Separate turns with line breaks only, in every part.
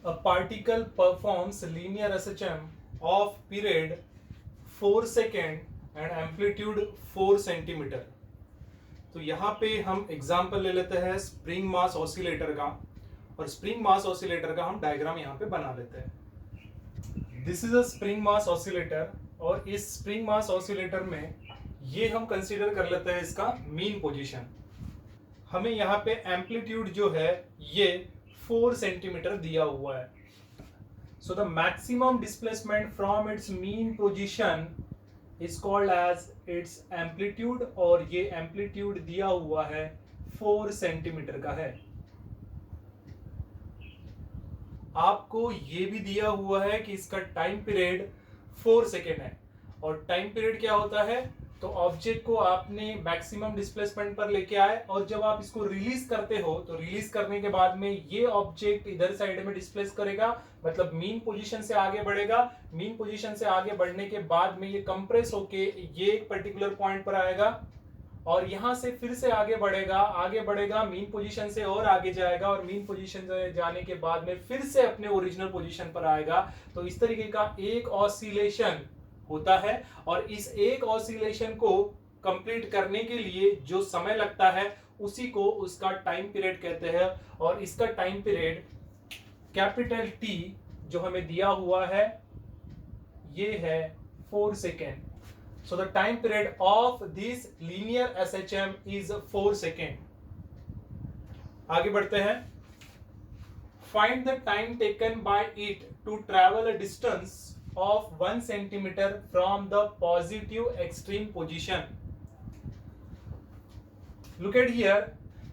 A particle performs linear SHM of period 4 second and amplitude 4 centimetre. तो यहाँ पे हम एग्जाम्पल ले लेते हैं स्प्रिंग मास ऑसिलेटर का, और स्प्रिंग मास ऑसिलेटर का हम डायग्राम यहाँ पे बना लेते हैं। This is a spring mass oscillator, और इस स्प्रिंग मास ऑसिलेटर में ये हम कंसीडर कर लेते हैं इसका मीन पोजीशन। हमें यहाँ पे एम्पलीट्यूड जो है ये 4 सेंटीमीटर दिया हुआ है। So the maximum displacement from its mean position is called as its amplitude, और ये एम्पलीट्यूड दिया हुआ है 4 सेंटीमीटर का है। आपको ये भी दिया हुआ है कि इसका टाइम पीरियड 4 सेकेंड है, और टाइम पीरियड क्या होता है, तो ऑब्जेक्ट को आपने मैक्सिमम डिस्प्लेसमेंट पर लेके आए, और जब आप इसको रिलीज करते हो तो रिलीज करने के बाद में ये ऑब्जेक्ट इधर साइड में डिस्प्लेस करेगा, मतलब मीन पोजीशन से आगे बढ़ेगा। मीन पोजीशन से आगे बढ़ने के बाद में ये कंप्रेस होके ये एक पर्टिकुलर पॉइंट पर आएगा, और यहां से फिर से आगे बढ़ेगा मीन पोजीशन से और आगे जाएगा, और मीन पोजीशन से जाने के बाद में फिर से अपने ओरिजिनल पोजीशन पर आएगा। तो इस तरीके का एक ऑसिलेशन होता है, और इस एक ऑसिलेशन को कंप्लीट करने के लिए जो समय लगता है उसी को उसका टाइम पीरियड कहते हैं, और इसका टाइम पीरियड कैपिटल टी जो हमें दिया हुआ है ये है 4 second. So the time period of this linear SHM is 4 second. आगे बढ़ते हैं। Find the time taken by it to travel a distance of 1 centimeter from the positive extreme position. Look at here.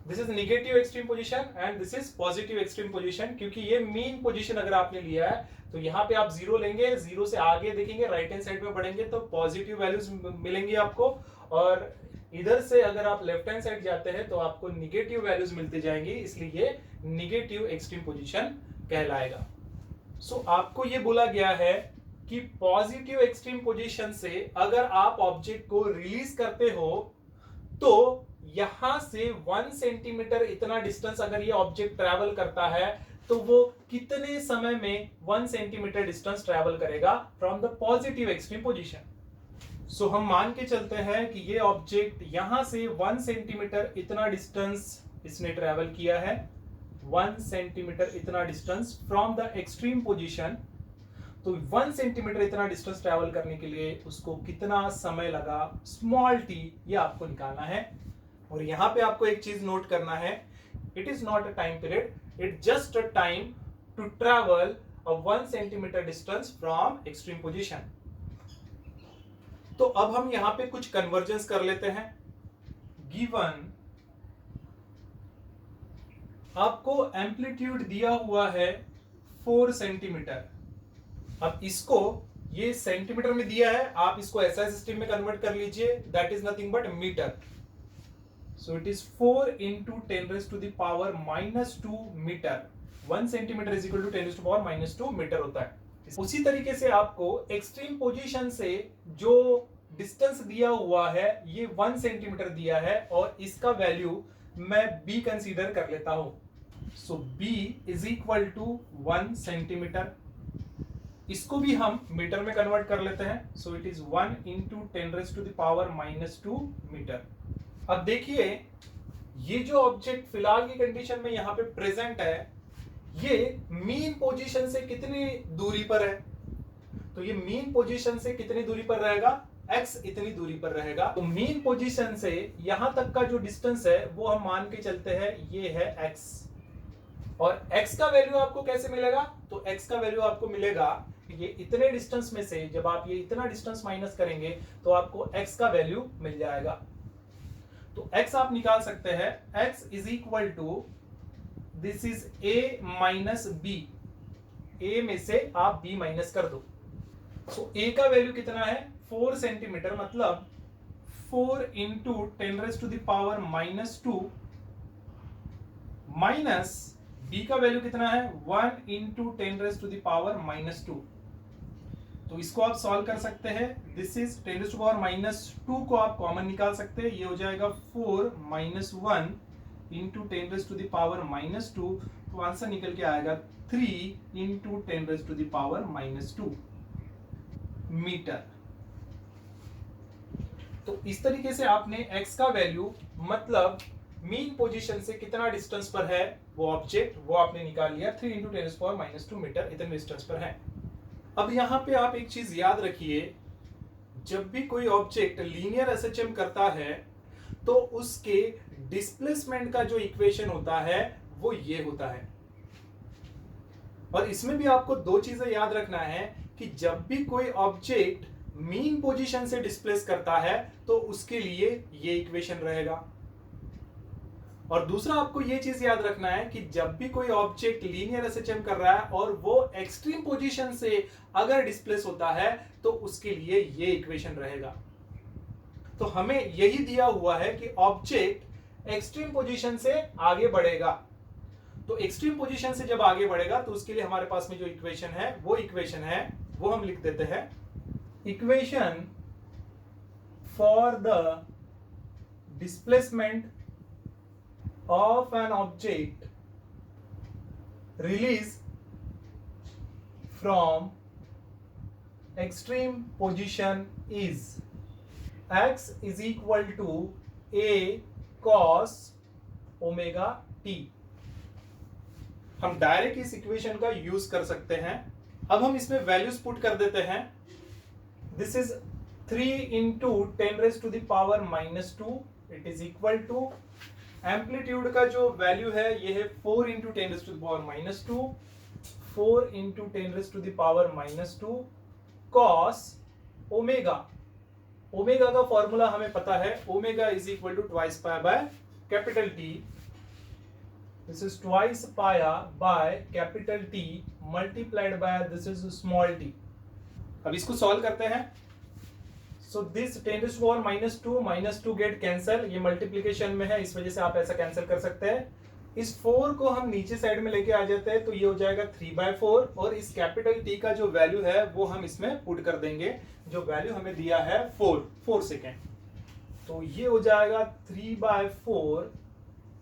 This is negative extreme position and this is positive extreme position। क्योंकि ये mean position अगर आपने लिया है तो यहाँ पे आप जीरो लेंगे, जीरो से आगे देखेंगे, राइट हैंड साइड में बढ़ेंगे तो पॉजिटिव वैल्यूज मिलेंगी आपको, और इधर से अगर आप लेफ्ट हैंड साइड जाते हैं तो आपको निगेटिव वैल्यूज मिलते जाएंगी, इसलिए ये निगेटिव एक्सट्रीम पोजीशन कहलाएगा। सो आपको ये बोला गया है कि पॉजिटिव एक्सट्रीम पोजीशन से अगर आप ऑब्जेक्ट को रिलीज करते हो तो यहां से 1 सेंटीमीटर इतना डिस्टेंस अगर ये ऑब्जेक्ट ट्रैवल करता है तो वो कितने समय में 1 सेंटीमीटर डिस्टेंस ट्रैवल करेगा from the positive extreme position. So हम मान के चलते हैं कि ये ऑब्जेक्ट यहां से 1 सेंटीमीटर इतना डिस्टेंस इसने ट्रैवल किया है, 1 सेंटीमीटर इतना distance from the extreme position. तो 1 सेंटीमीटर इतना डिस्टेंस ट्रैवल करने के लिए उसको कितना समय लगा, स्मॉल टी, ये आपको निकालना है। और यहां पे आपको एक चीज नोट करना है, it is not a time period, it just a time to travel a 1 centimetre distance from extreme position. तो अब हम यहां पे कुछ कन्वर्जेंस कर लेते हैं। गिवन आपको एम्पलीट्यूड दिया हुआ है 4 सेंटीमीटर। अब इसको ये सेंटीमीटर में दिया है, आप इसको एसआई सिस्टम में कन्वर्ट कर लीजिए, that is nothing but metre. So it is 4 into 10 raised to the power minus 2 metre. 1 centimetre is equal to 10 raised to power minus 2 metre होता है। उसी तरीके से आपको एक्सट्रीम पोजीशन से जो डिस्टेंस दिया हुआ है ये 1 सेंटीमीटर दिया है, और इसका वैल्यू मैं b कंसीडर कर लेता हूं। So b is equal to 1 centimetre. इसको भी हम मीटर में कन्वर्ट कर लेते हैं। So it is 1 into 10 raised to the power minus 2 metre. अब देखिए ये जो ऑब्जेक्ट फिलहाल की कंडीशन में यहां पे प्रेजेंट है ये मीन पोजीशन से कितनी दूरी पर है, तो ये मीन पोजीशन से कितनी दूरी पर रहेगा, x इतनी दूरी पर रहेगा। तो मीन पोजीशन से यहां तक का जो डिस्टेंस है वो हम मान के चलते हैं ये है x, और x का वैल्यू आपको कैसे मिलेगा, तो x का वैल्यू आपको मिलेगा ये इतने डिस्टेंस में से जब आप ये इतना डिस्टेंस माइनस करेंगे तो आपको x का वैल्यू मिल जाएगा। तो x आप निकाल सकते हैं, x is equal to this is a minus b, a में से आप b माइनस कर दो। सो a का वैल्यू कितना है 4 सेंटीमीटर, मतलब 4 into 10 raise to the power minus 2, minus b का वैल्यू कितना है 1 into 10 raise to the power minus 2। तो इसको आप सॉल्व कर सकते हैं, this is 10 raise to power minus 2 को आप कॉमन निकाल सकते हैं, ये हो जाएगा 4 माइनस 1 इंटू 10⁻⁻², तो आंसर निकल के आएगा 3 इंटू 10⁻⁻² मीटर। तो इस तरीके से आपने x का वैल्यू मतलब मीन पोजीशन से कितना डिस्टेंस पर है वो ऑब्जेक्ट, वो आपने निकाल लिया। 3 इंटू 10⁻² मीटर इतने डिस्टेंस पर है। अब यहाँ पे आप एक चीज याद रखिए, जब भी कोई ऑब्जेक्ट लीनियर एसएचएम करता है तो उसके डिस्प्लेसमेंट का जो इक्वेशन होता है वो ये होता है। और इसमें भी आपको दो चीजें याद रखना है कि जब भी कोई ऑब्जेक्ट मीन पोजीशन से डिस्प्लेस करता है तो उसके लिए ये इक्वेशन रहेगा। और दूसरा आपको ये चीज याद रखना है कि जब भी कोई ऑब्जेक्ट लीनियर एसएचएम कर रहा है और वो एक्सट्रीम पोजीशन से अगर डिस्प्लेस होता है तो उसके लिए ये इक्वेशन रहेगा। तो हमें यही दिया हुआ है कि ऑब्जेक्ट एक्सट्रीम पोजीशन से आगे बढ़ेगा, तो एक्सट्रीम पोजीशन से जब आगे बढ़ेगा तो उसके लिए हमारे पास में जो इक्वेशन है वो हम लिख देते हैं, equation for the displacement of an object released from extreme position is x is equal to a cos omega t। हम डायरेक्ट इस इक्वेशन का यूज कर सकते हैं। अब हम इसमें वैल्यूज पुट कर देते हैं। This is 3 into 10⁻⁻², it is equal to amplitude का जो वैल्यू है ये है 4 into 10⁻², 4 into 10⁻² cos omega. Omega का फॉर्मूला हमें पता है, omega is equal to twice pi by capital T. This is twice pi by capital T multiplied by this is small t. अब इसको सॉल्व करते हैं। So this 10⁻² -2 गेट कैंसल, ये multiplication में है इस वजह से आप ऐसा कैंसिल कर सकते हैं। इस 4 को हम नीचे साइड में लेके आ जाते हैं तो ये हो जाएगा 3/4 और इस कैपिटल टी का जो वैल्यू है वो हम इसमें पुट कर देंगे, जो वैल्यू हमें दिया है 4 सेकेंड। तो ये हो जाएगा 3/4,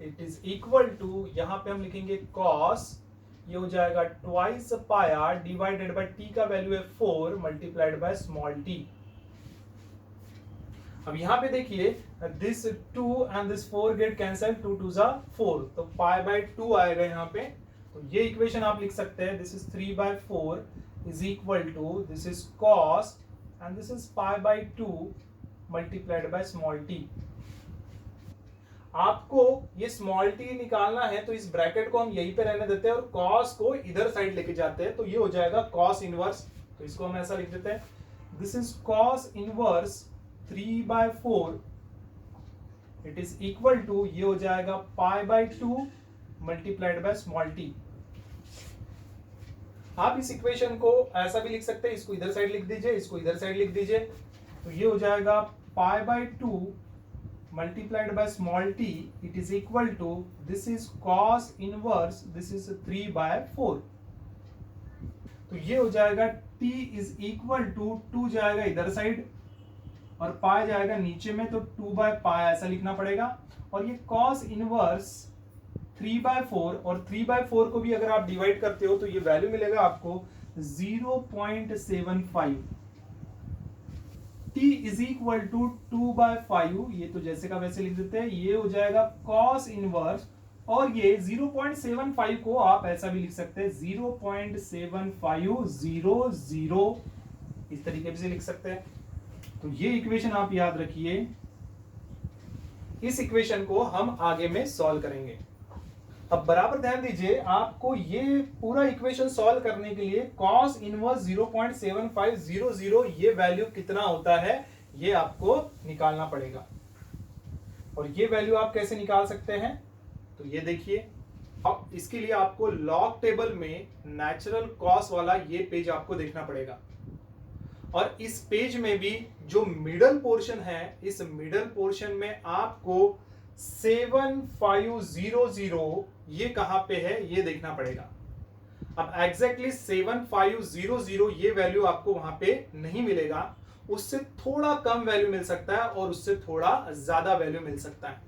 इट इज इक्वल टू, यहां पे हम लिखेंगे कॉस, ये हो जाएगा ट्वाइस पाया डिवाइडेड बाय टी का वैल्यू है 4 मल्टीप्लाइड बाय स्मॉल टी। अब यहां पे देखिए this 2 and this 4 get cancel, 2 2 जा 4, तो π/2 आएगा यहाँ पे। तो ये इक्वेशन आप लिख सकते हैं, this is 3/4 is equal to this is cos and this is π/2 multiplied by small t. आपको ये स्मॉल टी निकालना है तो इस ब्रैकेट को हम यहीं पे रहने देते हैं और कॉस को इधर साइड लेके जाते हैं, तो ये हो जाएगा कॉस इनवर्स। तो इसको हम ऐसा लिख देते हैं, this is cos inverse 3/4 it is equal to, ये हो जाएगा π/2 मल्टीप्लाइड बाय स्मॉल टी। आप इस इक्वेशन को ऐसा भी लिख सकते हैं, इसको इधर साइड लिख दीजिए, इसको इधर साइड लिख दीजिए, तो ये हो जाएगा π/2 multiplied by small t it is equal to this is cos inverse this is 3/4। तो ये हो जाएगा t इज इक्वल टू 2 जाएगा इधर साइड और पाई जाएगा नीचे में, तो 2/π ऐसा लिखना पड़ेगा। और ये cos इनवर्स 3/4 और 3/4 को भी अगर आप डिवाइड करते हो तो ये वैल्यू मिलेगा आपको 0.75। t इज इक्वल टू 2/5, ये तो जैसे का वैसे लिख देते हैं, ये हो जाएगा cos इनवर्स, और ये 0.75 को आप ऐसा भी लिख सकते हैं 0.7500, इस तरीके से लिख सकते हैं। तो ये इक्वेशन आप याद रखिए, इस इक्वेशन को हम आगे में सॉल्व करेंगे। अब बराबर ध्यान दीजिए, आपको ये पूरा इक्वेशन सॉल्व करने के लिए cos इनवर्स 0.7500 ये वैल्यू कितना होता है ये आपको निकालना पड़ेगा। और ये वैल्यू आप कैसे निकाल सकते हैं, तो ये देखिए, अब इसके लिए आपको लॉग टेबल में नेचुरल कॉस वाला ये पेज आपको देखना पड़ेगा। और इस पेज में भी जो मिडल पोर्शन है, इस मिडल पोर्शन में आपको 7500 ये कहां पे है ये देखना पड़ेगा। अब एग्जैक्टली 7500 ये वैल्यू आपको वहां पे नहीं मिलेगा, उससे थोड़ा कम वैल्यू मिल सकता है और उससे थोड़ा ज्यादा वैल्यू मिल सकता है।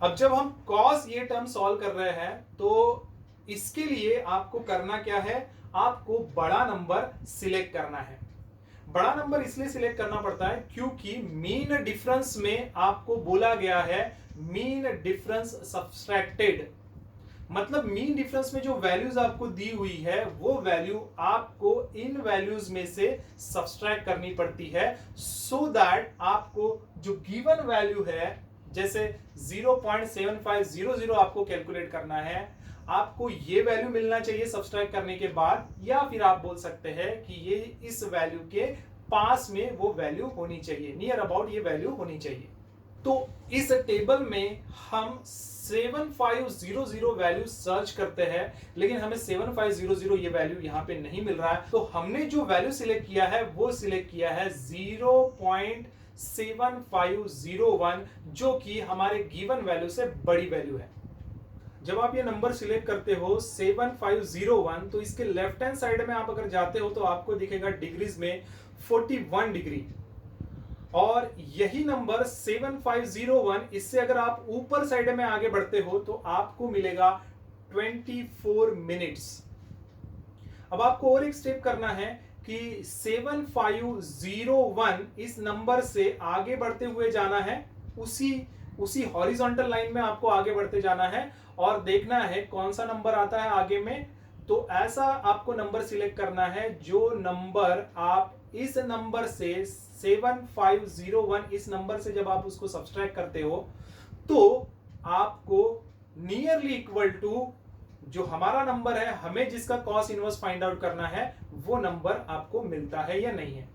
अब जब हम cos ये टर्म सॉल्व कर रहे हैं तो इसके लिए आपको करना क्या है, आपको बड़ा नंबर सिलेक्ट करना है। बड़ा नंबर इसलिए सिलेक्ट करना पड़ता है क्योंकि मीन डिफरेंस में आपको बोला गया है मीन डिफरेंस सब्सट्रैक्टेड, मतलब मीन डिफरेंस में जो वैल्यूज आपको दी हुई है वो वैल्यू आपको इन वैल्यूज में से सब्सट्रैक्ट करनी पड़ती है, सो दैट आपको जो गिवन वैल्यू है, जैसे 0.7500 आपको कैलकुलेट करना है, आपको ये वैल्यू मिलना चाहिए सब्सट्रैक्ट करने के बाद, या फिर आप बोल सकते हैं कि ये इस वैल्यू के पास में वो वैल्यू होनी चाहिए, नियर अबाउट ये वैल्यू होनी चाहिए। तो इस टेबल में हम 7500 वैल्यू सर्च करते हैं, लेकिन हमें 7500 ये वैल्यू यहां पे नहीं मिल रहा है, तो हमने जो वैल्यू सिलेक्ट किया है वो सिलेक्ट किया है 0.7501, जो कि हमारे गिवन वैल्यू से बड़ी वैल्यू है। जब आप ये नंबर सिलेक्ट करते हो 7501, तो इसके लेफ्ट हैंड साइड में आप अगर जाते हो तो आपको दिखेगा डिग्रीज में 41 डिग्री, और यही नंबर 7501, इससे अगर आप ऊपर साइड में आगे बढ़ते हो तो आपको मिलेगा 24 मिनट्स। अब आपको और एक स्टेप करना है कि 7501 इस नंबर से आगे बढ़ते हुए जाना है, उसी हॉरिजॉन्टल लाइन में आपको आगे बढ़ते जाना है और देखना है कौन सा नंबर आता है आगे में। तो ऐसा आपको नंबर सिलेक्ट करना है जो नंबर आप इस नंबर से 7501 इस नंबर से जब आप उसको सब्सट्रैक्ट करते हो तो आपको नियरली इक्वल टू जो हमारा नंबर है, हमें जिसका कॉस इनवर्स फाइंड आउट करना है, वो नंबर आपको मिलता है या नहीं है।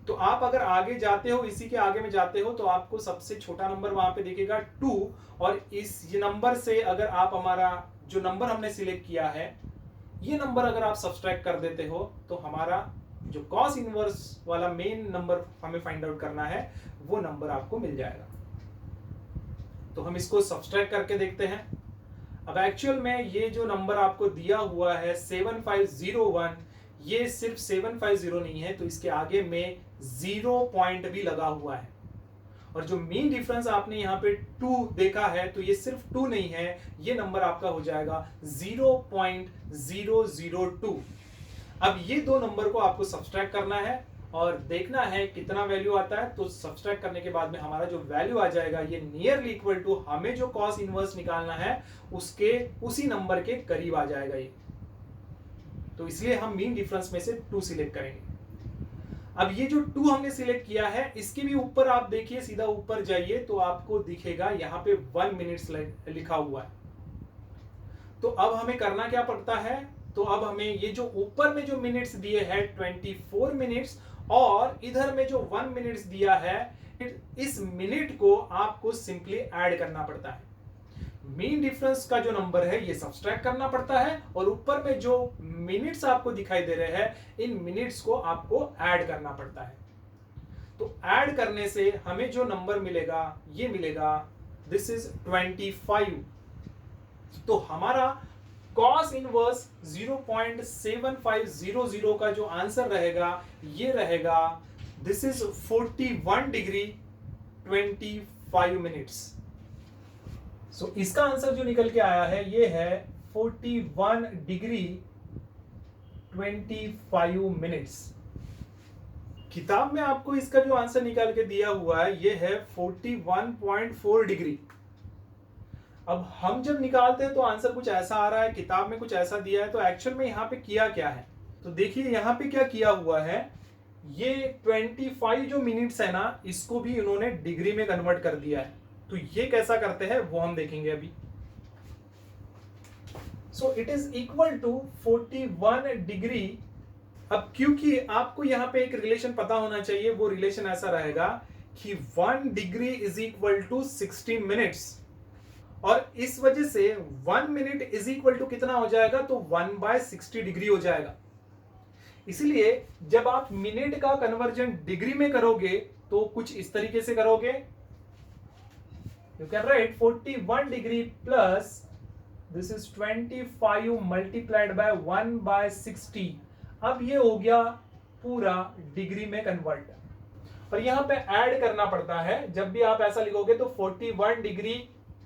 तो आप अगर आगे जाते हो, इसी के आगे में जाते हो, तो आपको सबसे छोटा नंबर वहां पे दिखेगा 2, और इस नंबर से अगर आप हमारा जो नंबर हमने सिलेक्ट किया है ये नंबर अगर आप सब्सट्रैक्ट कर देते हो तो हमारा जो कॉस इनवर्स वाला मेन नंबर हमें फाइंड आउट करना है वो नंबर आपको मिल जाएगा। तो हम इसको सब्सट्रैक्ट करके देखते हैं। अब एक्चुअल में ये जो नंबर आपको दिया हुआ है 7501, ये सिर्फ 750 नहीं है, तो इसके आगे में 0 पॉइंट भी लगा हुआ है, और जो मीन डिफरेंस आपने यहाँ पे 2 देखा है तो ये सिर्फ 2 नहीं है, ये नंबर आपका हो जाएगा 0.002। अब ये दो नंबर को आपको सब्सट्रैक्ट करना है और देखना है कितना वैल्यू आता है। तो सब्सट्रैक्ट करने के बाद में हमारा जो वैल्यू आ जाएगा ये नियरली इक्वल टू हमें जो कॉस इनवर्स निकालना है उसके उसी नंबर के करीब आ जाएगा ये। तो इसलिए हम मीन डिफरेंस में से 2 सिलेक्ट करेंगे। अब ये जो 2 हमने सिलेक्ट किया है, इसके भी ऊपर आप देखिए, सीधा ऊपर जाइए तो आपको दिखेगा यहाँ पे 1 मिनट्स लिखा हुआ है। तो अब हमें करना क्या पड़ता है, तो अब हमें ये जो ऊपर में जो मिनट्स दिए हैं 24 मिनट्स, और इधर में जो 1 मिनट्स दिया है, इस मिनट को आपको सिंपली ऐड करना पड़ता है। मीन डिफरेंस का जो नंबर है ये सब्सट्रैक्ट करना पड़ता है, और ऊपर में जो मिनट्स आपको दिखाई दे रहे हैं इन मिनट्स को आपको ऐड करना पड़ता है। तो ऐड करने से हमें जो नंबर मिलेगा ये मिलेगा, दिस इज 25। तो हमारा कॉस इनवर्स 0.7500 का जो आंसर रहेगा ये रहेगा, दिस इज 41 डिग्री 25 मिनट्स। सो इसका आंसर जो निकल के आया है ये है 41 डिग्री 25 मिनट्स। किताब में आपको इसका जो आंसर निकाल के दिया हुआ है ये है 41.4 डिग्री। अब हम जब निकालते हैं तो आंसर कुछ ऐसा आ रहा है, किताब में कुछ ऐसा दिया है, तो एक्चुअल में यहाँ पे किया क्या है, तो देखिए यहाँ पे क्या किया हुआ है, ये 25 जो मिनट्स है ना, इसको भी इन्होंने डिग्री में कन्वर्ट कर दिया है। तो ये कैसा करते हैं वो हम देखेंगे अभी। So it is equal to 41 degree. अब क्योंकि आपको यहाँ पे एक रिलेशन पता होना चाहिए, वो रिलेशन ऐसा रहेगा कि 1 degree is equal to 60 minutes, और इस वजह से 1 मिनट इज इक्वल टू कितना हो जाएगा, तो 1/60 डिग्री हो जाएगा। इसलिए जब आप मिनट का कन्वर्जन डिग्री में करोगे तो कुछ इस तरीके से करोगे, you can write 41 degree plus this is 25 multiplied by 1/60। अब ये हो गया पूरा डिग्री में कन्वर्ट, और यहां पे ऐड करना पड़ता है। जब भी आप ऐसा लिखोगे तो 41 डिग्री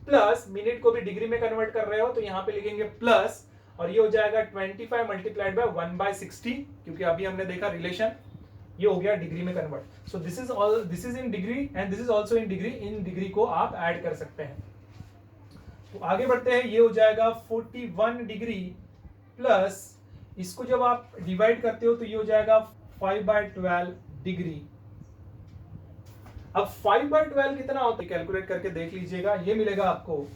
प्लस मिनट को भी डिग्री में कन्वर्ट कर रहे हो तो यहाँ पे लिखेंगे प्लस, और ये हो जाएगा 25 मल्टीप्लाइड बाय 1/60, क्योंकि अभी हमने देखा रिलेशन, ये हो गया डिग्री में convert. So this is in degree and this is also in degree, in degree को आप ऐड कर सकते हैं। तो आगे बढ़ते हैं, ये हो जाएगा 41 डिग्री प्लस, इसको जब आप डिवाइड करते हो तो ये हो जाएगा 5/12 डिग्री। अब 5/12 कितना होता है कैलकुलेट करके देख लीजिएगा, ये मिलेगा आपको,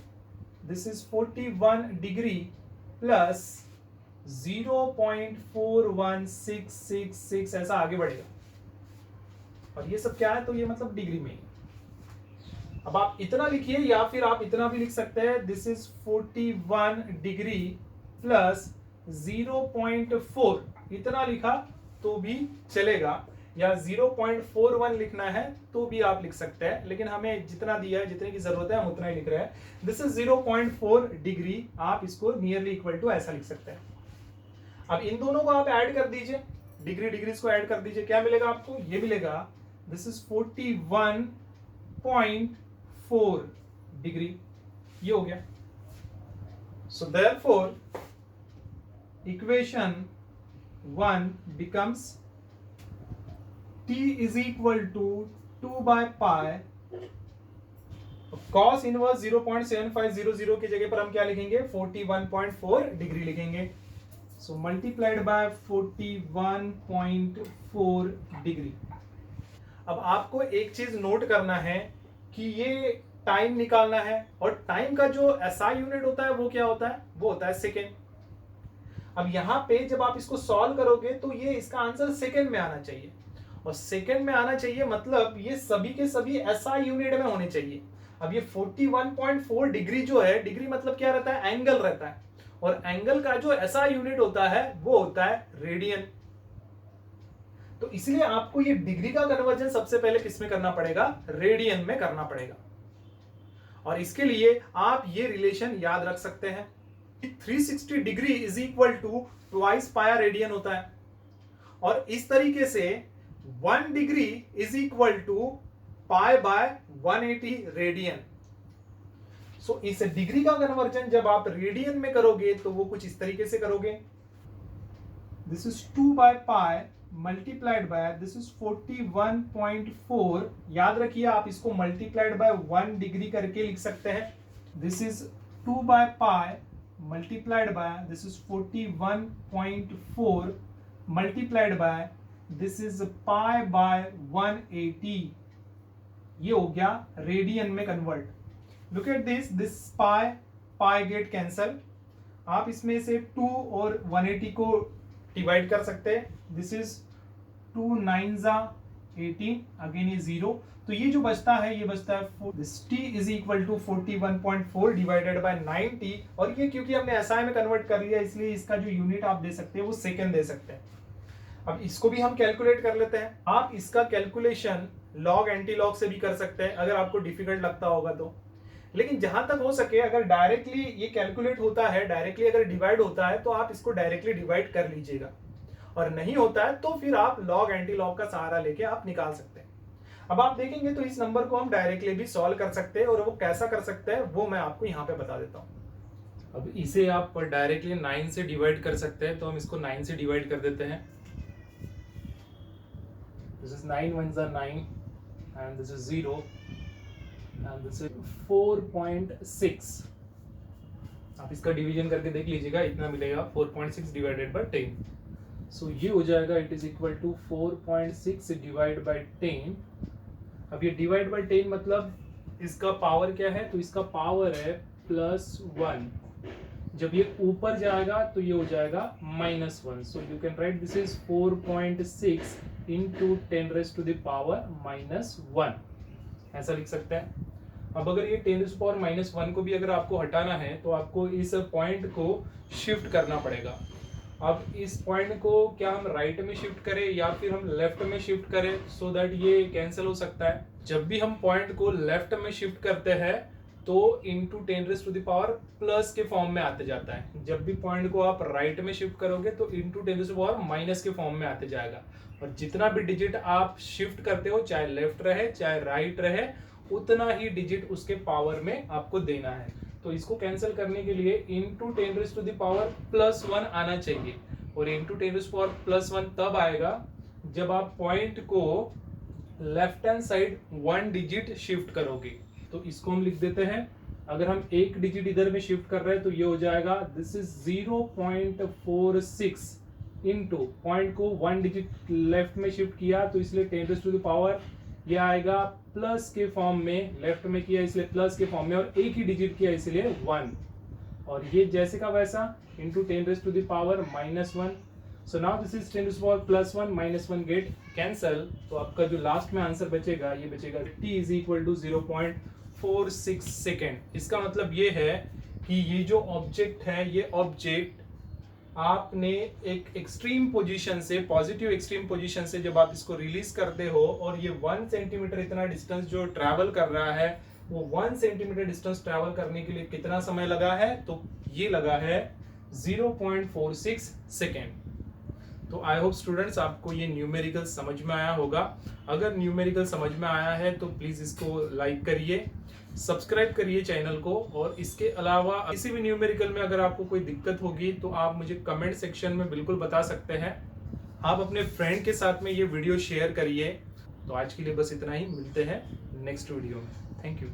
दिस इज 41 डिग्री प्लस 0.41666, ऐसा आगे बढ़ेगा, और ये सब क्या है, तो ये मतलब डिग्री में। अब आप इतना लिखिए या फिर आप इतना भी लिख सकते हैं, दिस इज 41 डिग्री प्लस 0.4, इतना लिखा तो भी चलेगा, या 0.41 लिखना है तो भी आप लिख सकते हैं, लेकिन हमें जितना दिया है, जितने की जरूरत है हम उतना ही लिख रहे हैं। दिस इज 0.4 डिग्री, आप इसको नियरली इक्वल टू ऐसा लिख सकते हैं। अब इन दोनों को आप ऐड कर दीजिए, डिग्री डिग्रीज को ऐड कर दीजिए, क्या मिलेगा आपको, ये मिलेगा, दिस इज 41.4 डिग्री, ये हो गया। So therefore equation 1 becomes t is equal to 2 by pi cos inverse 0.7500 की जगह पर हम क्या लिखेंगे, 41.4 डिग्री लिखेंगे। सो मल्टीप्लाइड बाय 41.4 डिग्री। अब आपको एक चीज नोट करना है कि ये टाइम निकालना है, और टाइम का जो SI यूनिट होता है वो क्या होता है, वो होता है सेकेंड। अब यहाँ पे जब आप इसको सॉल्व करोगे तो ये इसका आंसर सेकेंड में आना चाहिए, और सेकेंड में आना चाहिए मतलब ये सभी के सभी SI यूनिट में होने चाहिए। अब ये 41.4 डिग्री जो है, डिग्री मतलब क्या रहता है, एंगल रहता है, और एंगल का जो SI यूनिट होता है वो होता है रेडियन। तो इसलिए आपको ये डिग्री का कन्वर्जन सबसे पहले किसमें करना पड़ेगा, रेडियन में करना पड़ेगा। और इसके लिए आप ये रिलेशन याद रख सकते हैं, 360 degree is equal to twice pi radian होता है, और इस तरीके से 1 degree is equal to pi by 180 radian. So इस डिग्री का कन्वर्जन जब आप रेडियन में करोगे तो वो कुछ इस तरीके से करोगे, this is 2 by pi multiplied by, this is 41.4, याद रखिए आप इसको मल्टीप्लाइड बाय 1 डिग्री करके लिख सकते हैं, this is 2 by pi multiplied by, this is 41.4 multiplied by, this is pi by 180, ये हो गया रेडियन में convert. Look at this pi get cancel, आप इसमें से 2 और 180 को डिवाइड कर सकते हैं, दिस इज 2 9 18, अगेन ये 0, तो ये जो बचता है ये बचता है t is equal to 41.4 divided by 90, और ये क्योंकि हमने SI में कन्वर्ट कर लिया इसलिए इसका जो यूनिट आप दे सकते हैं वो सेकंड दे सकते हैं। अब इसको भी हम कैलकुलेट कर लेते हैं, आप इसका कैलकुलेशन लॉग एंटी लॉग से भी कर सकते हैं अगर आपको डिफिकल्ट लगता होगा तो, लेकिन जहां तक हो सके अगर डायरेक्टली ये कैलकुलेट होता है, डायरेक्टली अगर डिवाइड होता है तो आप इसको डायरेक्टली डिवाइड कर लीजिएगा, और नहीं होता है तो फिर आप लॉग एंटी लॉग का सहारा लेके आप निकाल सकते हैं। अब आप देखेंगे तो इस नंबर को हम डायरेक्टली भी सॉल्व कर सकते हैं, और वो कैसा कर सकते हैं वो मैं आपको यहाँ पे बता देता हूँ। अब इसे आप डायरेक्टली 9 से डिवाइड कर सकते हैं, तो हम इसको 9 से डिवाइड कर देते हैं, this is 9 1s are 9 and this is 0 and this is 4.6, आप इसका डिवीजन करके देख लीजिएगा, इतना मिलेगा 4.6 डिवाइडेड बाय 10, सो ये हो जाएगा it is equal to 4.6 divide by 10। अब ये डिवाइड बाय 10 मतलब इसका पावर क्या है, तो इसका पावर है +1, जब ये ऊपर जाएगा तो ये हो जाएगा -1, so you can write this is 4.6 into 10 raised to the power -1, ऐसा लिख सकते हैं। अब अगर ये 10 raised to power -1 को भी अगर आपको हटाना है तो आपको इस पॉइंट को शिफ्ट करना पड़ेगा। अब इस पॉइंट को क्या हम राइट में शिफ्ट करें या फिर हम लेफ्ट में शिफ्ट करें, सो दैट ये कैंसिल हो सकता है। जब भी हम पॉइंट को लेफ्ट में शिफ्ट करते हैं तो into 10 raise to the power plus के फॉर्म में आते जाता है, जब भी पॉइंट को आप राइट में शिफ्ट करोगे तो into 10 raise to the power minus के फॉर्म में आते जाएगा। और जितना भी डिजिट आप शिफ्ट करते हो, चाहे लेफ्ट रहे चाहे राइट रहे, उतना ही डिजिट उसके पावर में आपको देना है। तो इसको कैंसिल करने के लिए इंटू 10⁻⁻1 आना चाहिए, और इंटू 10⁻+1 तब आएगा जब आप पॉइंट को left hand side 1 digit shift करोगे। तो इसको हम लिख देते हैं, अगर हम 1 डिजिट इधर में शिफ्ट कर रहे हैं तो ये हो जाएगा दिस इज 0.46 इंटू पॉइंट को 1 डिजिट लेफ्ट में शिफ्ट किया तो इसलिए 10⁻, ये आएगा प्लस के फॉर्म में, लेफ्ट में किया इसलिए प्लस के फॉर्म में, और एक ही डिजिट किया इसलिए 1, और ये जैसे का वैसा into 10⁻⁻1। So now this is 10⁻+1 -1 get cancel. तो आपका जो लास्ट में आंसर बचेगा ये बचेगा t is equal to 0.46 second. इसका मतलब ये है कि ये जो ऑब्जेक्ट है, ये ऑब्जेक्ट आपने एक एक्सट्रीम पोजीशन से, पॉजिटिव एक्सट्रीम पोजीशन से जब आप इसको रिलीज करते हो और ये 1 सेंटीमीटर इतना डिस्टेंस जो ट्रैवल कर रहा है, वो 1 सेंटीमीटर डिस्टेंस ट्रैवल करने के लिए कितना समय लगा है, तो ये लगा है 0.46 सेकेंड। तो आई होप स्टूडेंट्स आपको ये न्यूमेरिकल समझ में आया होगा। अगर न्यूमेरिकल समझ में आया है तो प्लीज इसको लाइक करिए, सब्सक्राइब करिए चैनल को, और इसके अलावा किसी भी न्यूमेरिकल में अगर आपको कोई दिक्कत होगी तो आप मुझे कमेंट सेक्शन में बिल्कुल बता सकते हैं। आप अपने फ्रेंड के साथ में ये वीडियो शेयर करिए। तो आज के लिए बस इतना ही, मिलते हैं नेक्स्ट वीडियो में। Thank you.